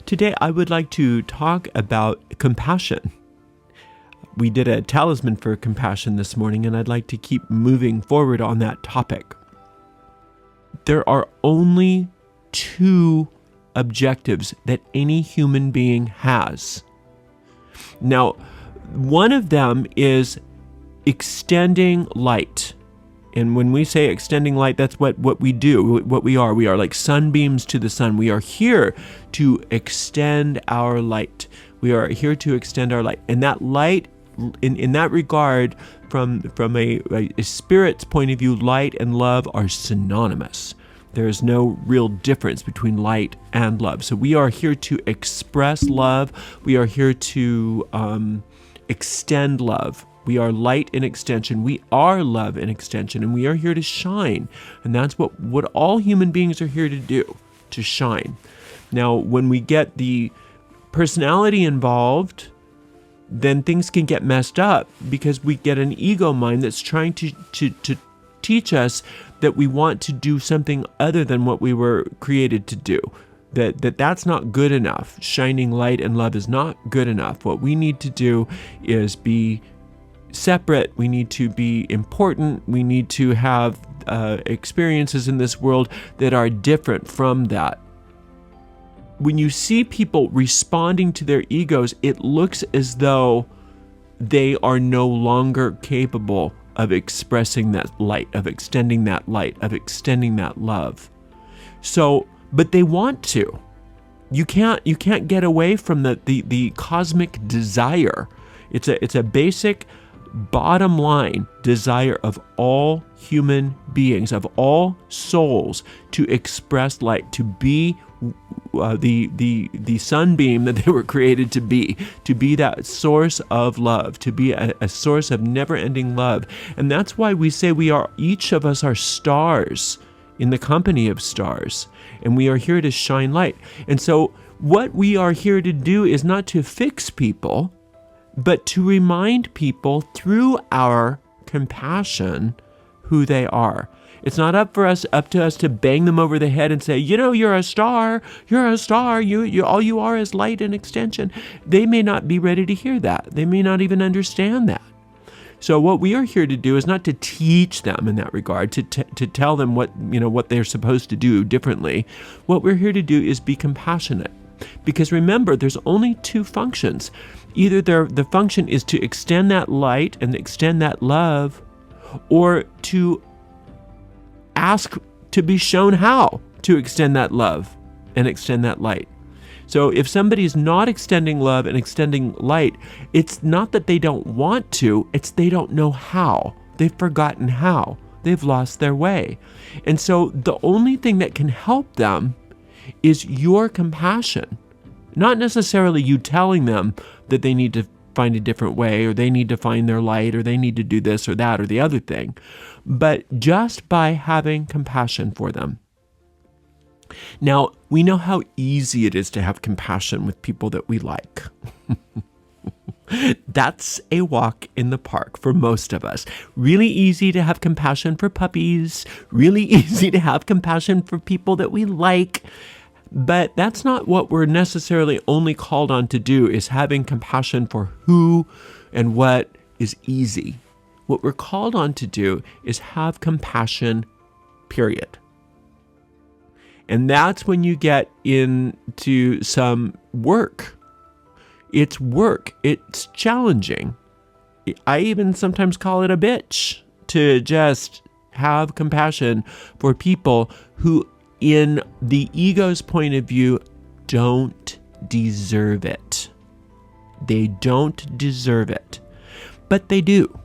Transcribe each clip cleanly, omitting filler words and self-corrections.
Today, I would like to talk about compassion. We did a talisman for compassion this morning, and I'd like to keep moving forward on that topic. There are only two objectives that any human being has. Now, one of them is extending light. And when we say extending light, that's what we do, what we are. We are like sunbeams to the sun. We are here to extend our light. We are here to extend our light. And that light, in that regard, from a spirit's point of view, light and love are synonymous. There is no real difference between light and love. So we are here to express love. We are here to extend love. We are light in extension. We are love in extension, and we are here to shine. And that's what all human beings are here to do, to shine. Now, when we get the personality involved, then things can get messed up because we get an ego mind that's trying to teach us that we want to do something other than what we were created to do. That's not good enough. Shining light and love is not good enough. What we need to do is be separate. We need to be important. We need to have experiences in this world that are different from that. When you see people responding to their egos, it looks as though they are no longer capable of expressing that light, of extending that light, of extending that love. So, but they want to. You can't get away from the cosmic desire. It's a basic bottom line desire of all human beings, of all souls, to express light, to be the sunbeam that they were created to be that source of love, to be a source of never-ending love. And that's why we say each of us are stars in the company of stars, and we are here to shine light. And so what we are here to do is not to fix people, but to remind people through our compassion who they are. It's not up to us to bang them over the head and say, you're a star, you all you are is light and extension. They may not be ready to hear that. They may not even understand that. So what we are here to do is not to teach them in that regard, to tell them what they're supposed to do differently. What we're here to do is be compassionate. Because remember, there's only two functions. Either the function is to extend that light and extend that love, or to ask to be shown how to extend that love and extend that light. So if somebody's not extending love and extending light, it's not that they don't want to, it's they don't know how. They've forgotten how. They've lost their way. And so the only thing that can help them is your compassion. Not necessarily you telling them that they need to find a different way, or they need to find their light, or they need to do this or that or the other thing, but just by having compassion for them. Now, we know how easy it is to have compassion with people that we like. That's a walk in the park for most of us. Really easy to have compassion for puppies, really easy to have compassion for people that we like. But that's not what we're necessarily only called on to do, is having compassion for who and what is easy. What we're called on to do is have compassion, period. And that's when you get into some work. It's work. It's challenging. I even sometimes call it a bitch to just have compassion for people who, in the ego's point of view, don't deserve it. They don't deserve it. But they do.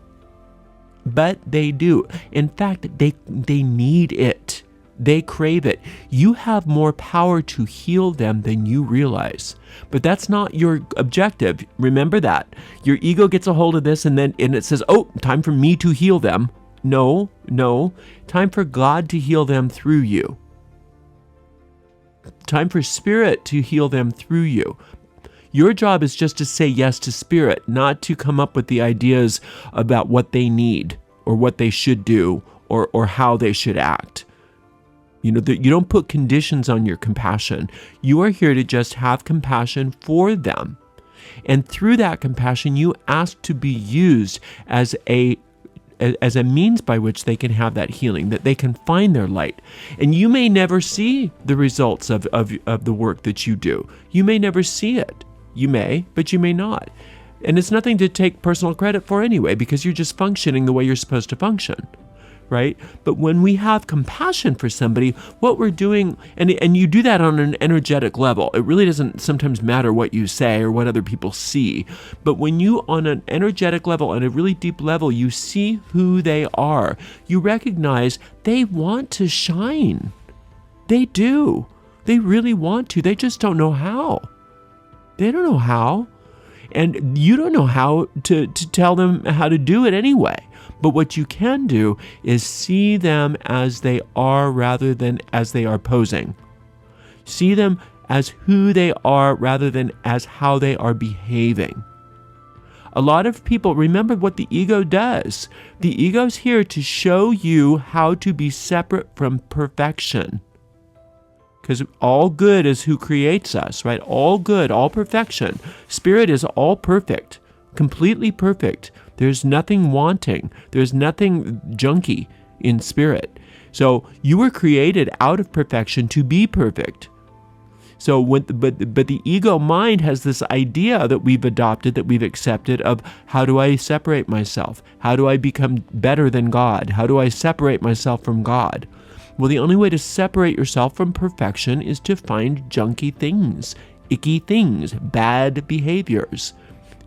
In fact, they need it. They crave it. You have more power to heal them than you realize. But that's not your objective. Remember that. Your ego gets a hold of this and it says, oh, time for me to heal them. No. Time for God to heal them through you. Time for Spirit to heal them through you. Your job is just to say yes to Spirit, not to come up with the ideas about what they need or what they should do or how they should act. You know, that you don't put conditions on your compassion. You are here to just have compassion for them. And through that compassion, you ask to be used as a means by which they can have that healing, that they can find their light. And you may never see the results of the work that you do. You may never see it. You may, but you may not. And it's nothing to take personal credit for anyway, because you're just functioning the way you're supposed to function, right? But when we have compassion for somebody, what we're doing, and you do that on an energetic level, it really doesn't sometimes matter what you say or what other people see. But when you, on an energetic level, on a really deep level, you see who they are, you recognize they want to shine. They do. They really want to. They just don't know how. They don't know how. And you don't know how to tell them how to do it anyway. But what you can do is see them as they are rather than as they are posing. See them as who they are rather than as how they are behaving. A lot of people, remember what the ego does. The ego's here to show you how to be separate from perfection. Because all good is who creates us, right? All good, all perfection. Spirit is all perfect, completely perfect. There's nothing wanting. There's nothing junky in spirit. So you were created out of perfection to be perfect. So, but the ego mind has this idea that we've adopted, that we've accepted of how do I separate myself? How do I become better than God? How do I separate myself from God? Well, the only way to separate yourself from perfection is to find junky things, icky things, bad behaviors.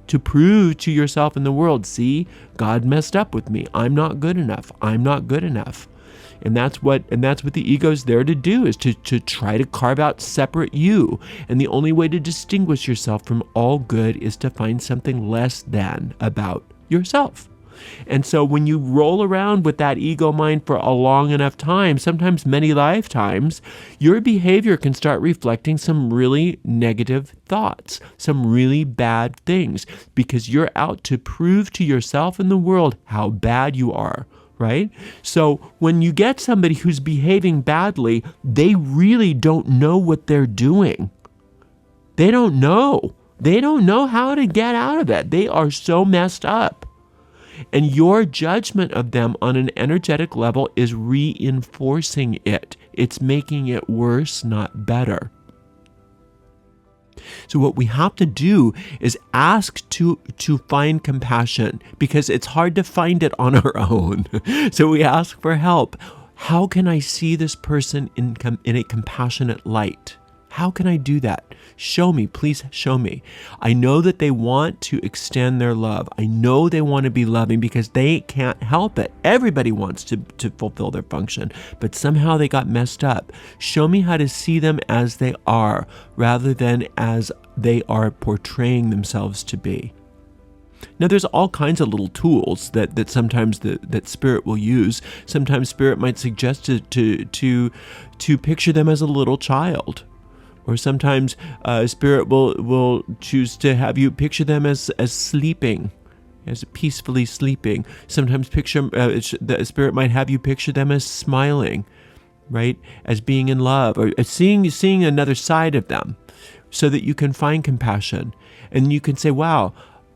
To prove to yourself in the world, see, God messed up with me. I'm not good enough. I'm not good enough. And that's what the ego's there to do, is to try to carve out separate you. And the only way to distinguish yourself from all good is to find something less than about yourself. And so when you roll around with that ego mind for a long enough time, sometimes many lifetimes, your behavior can start reflecting some really negative thoughts, some really bad things, because you're out to prove to yourself and the world how bad you are, right? So when you get somebody who's behaving badly, they really don't know what they're doing. They don't know. They don't know how to get out of it. They are so messed up. And your judgment of them on an energetic level is reinforcing it. It's making it worse, not better. So what we have to do is ask to find compassion, because it's hard to find it on our own. So we ask for help. How can I see this person in a compassionate light? How can I do that? Show me, please show me. I know that they want to extend their love. I know they want to be loving because they can't help it. Everybody wants to fulfill their function, but somehow they got messed up. Show me how to see them as they are rather than as they are portraying themselves to be. Now, there's all kinds of little tools that sometimes that Spirit will use. Sometimes Spirit might suggest to picture them as a little child. Or sometimes Spirit will choose to have you picture them as sleeping, as peacefully sleeping. Sometimes the Spirit might have you picture them as smiling, right? As being in love, or seeing another side of them, so that you can find compassion, and you can say, "Wow,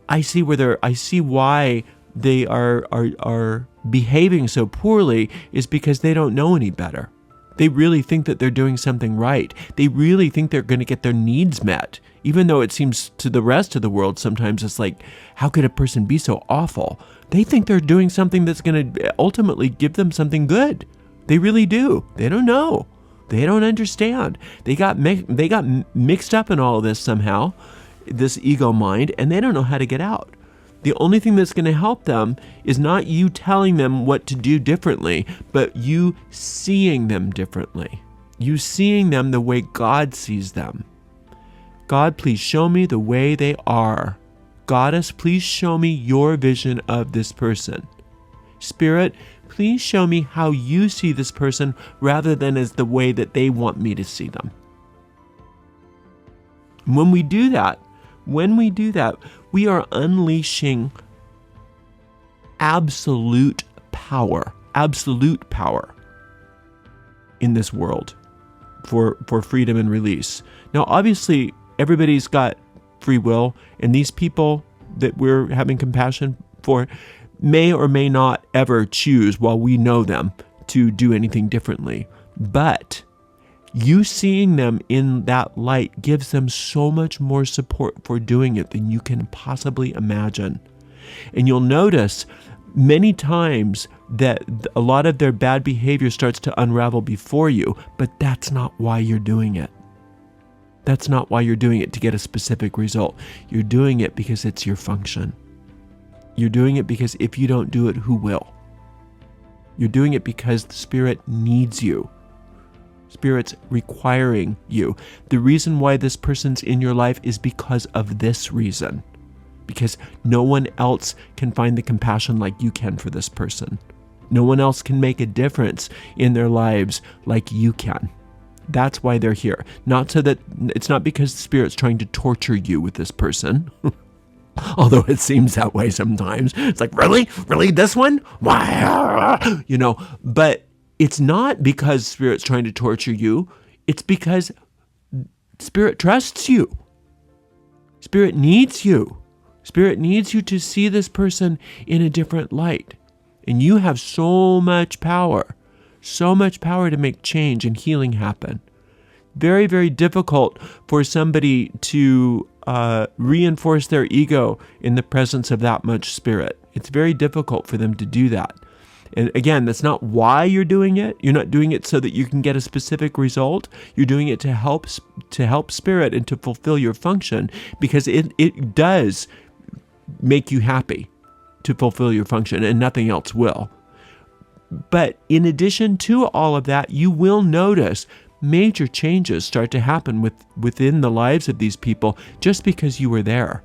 I see why they are behaving so poorly is because they don't know any better." They really think that they're doing something right. They really think they're going to get their needs met, even though it seems to the rest of the world sometimes it's like, how could a person be so awful? They think they're doing something that's going to ultimately give them something good. They really do. They don't know. They don't understand. They got mixed up in all of this somehow, this ego mind, and they don't know how to get out. The only thing that's going to help them is not you telling them what to do differently, but you seeing them differently. You seeing them the way God sees them. God, please show me the way they are. Goddess, please show me your vision of this person. Spirit, please show me how you see this person rather than as the way that they want me to see them. When we do that, we are unleashing absolute power. in this world for freedom and release. Now, obviously, everybody's got free will, and these people that we're having compassion for may or may not ever choose, while we know them, to do anything differently. But you seeing them in that light gives them so much more support for doing it than you can possibly imagine. And you'll notice many times that a lot of their bad behavior starts to unravel before you, but that's not why you're doing it. That's not why you're doing it to get a specific result. You're doing it because it's your function. You're doing it because if you don't do it, who will? You're doing it because the Spirit needs you. Spirit's requiring you. The reason why this person's in your life is because of this reason. Because no one else can find the compassion like you can for this person. No one else can make a difference in their lives like you can. That's why they're here. Not so that it's not because the Spirit's trying to torture you with this person. Although it seems that way sometimes. It's like, really? Really? This one? Why? But it's not because Spirit's trying to torture you. It's because Spirit trusts you. Spirit needs you. Spirit needs you to see this person in a different light. And you have so much power to make change and healing happen. Very, very difficult for somebody to reinforce their ego in the presence of that much Spirit. It's very difficult for them to do that. And again, that's not why you're doing it. You're not doing it so that you can get a specific result. You're doing it to help Spirit and to fulfill your function, because it does make you happy to fulfill your function, and nothing else will. But in addition to all of that, you will notice major changes start to happen within the lives of these people just because you were there.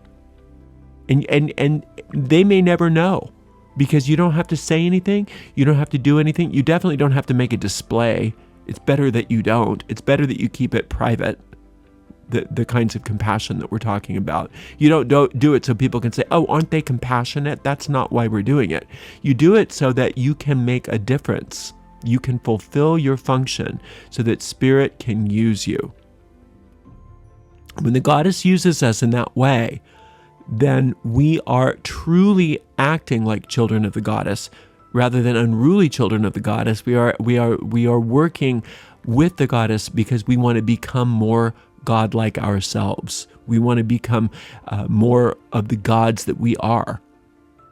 And they may never know, because you don't have to say anything. You don't have to do anything. You definitely don't have to make a display. It's better that you don't. It's better that you keep it private. The kinds of compassion that we're talking about. You don't do it so people can say, oh, aren't they compassionate? That's not why we're doing it. You do it so that you can make a difference. You can fulfill your function so that Spirit can use you. When the Goddess uses us in that way, then we are truly acting like children of the Goddess rather than unruly children of the Goddess. We are working with the Goddess because we want to become more God-like ourselves. We want to become more of the gods that we are.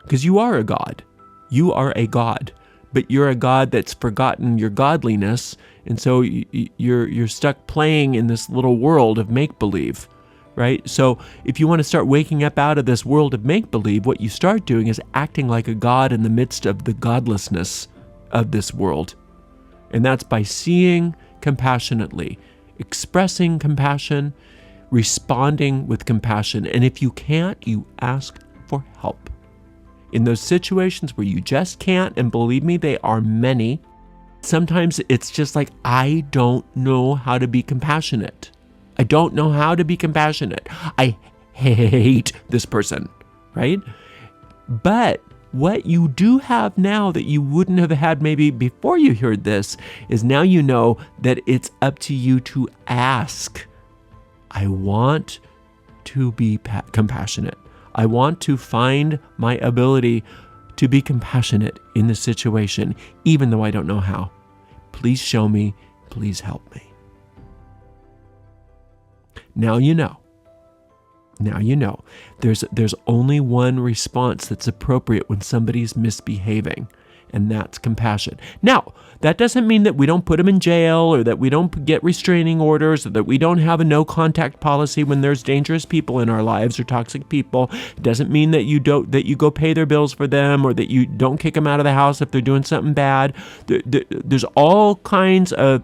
Because you are a god. You are a god. But you're a god that's forgotten your godliness, and so you're stuck playing in this little world of make-believe, right? So if you want to start waking up out of this world of make-believe, what you start doing is acting like a god in the midst of the godlessness of this world. And that's by seeing compassionately, expressing compassion, responding with compassion. And if you can't, you ask for help. In those situations where you just can't, and believe me, they are many, sometimes it's just like, I don't know how to be compassionate. I don't know how to be compassionate. I hate this person, right? But what you do have now that you wouldn't have had maybe before you heard this is now you know that it's up to you to ask. I want to be compassionate. I want to find my ability to be compassionate in this situation, even though I don't know how. Please show me. Please help me. Now you know. Now you know. There's only one response that's appropriate when somebody's misbehaving, and that's compassion. Now, that doesn't mean that we don't put them in jail, or that we don't get restraining orders, or that we don't have a no-contact policy when there's dangerous people in our lives or toxic people. It doesn't mean that you go pay their bills for them, or that you don't kick them out of the house if they're doing something bad. There's all kinds of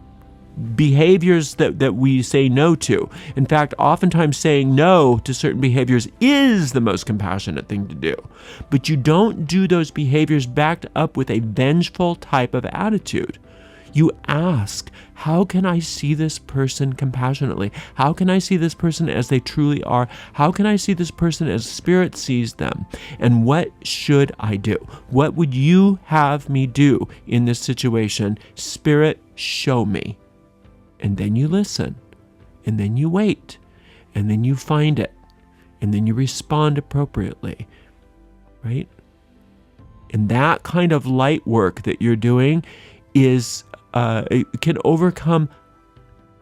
behaviors that we say no to. In fact, oftentimes saying no to certain behaviors is the most compassionate thing to do. But you don't do those behaviors backed up with a vengeful type of attitude. You ask, how can I see this person compassionately? How can I see this person as they truly are? How can I see this person as Spirit sees them? And what should I do? What would you have me do in this situation? Spirit, show me. And then you listen. And then you wait. And then you find it. And then you respond appropriately. Right? And that kind of light work that you're doing is it can overcome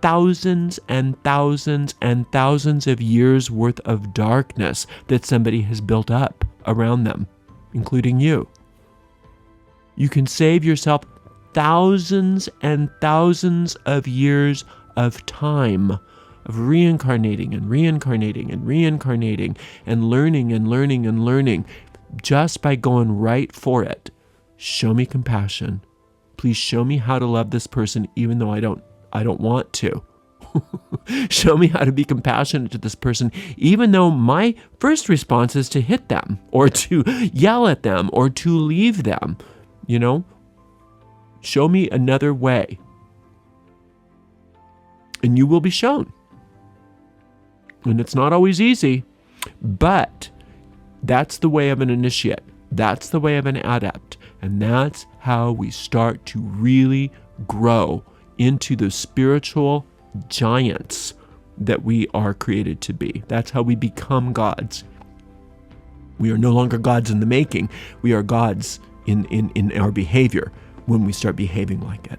thousands and thousands and thousands of years worth of darkness that somebody has built up around them, including you. You can save yourself thousands and thousands of years of time of reincarnating and reincarnating and reincarnating and learning and learning and learning just by going right for it. Show me compassion. Please show me how to love this person even though I don't want to. Show me how to be compassionate to this person, even though my first response is to hit them or to yell at them or to leave them. Show me another way. And you will be shown. And it's not always easy, but that's the way of an initiate. That's the way of an adept. And that's how we start to really grow into the spiritual giants that we are created to be. That's how we become gods. We are no longer gods in the making. We are gods in our behavior when we start behaving like it.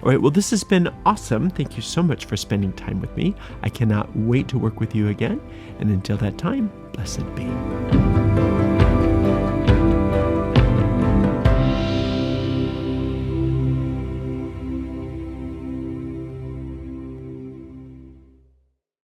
All right, well, this has been awesome. Thank you so much for spending time with me. I cannot wait to work with you again. And until that time, blessed be.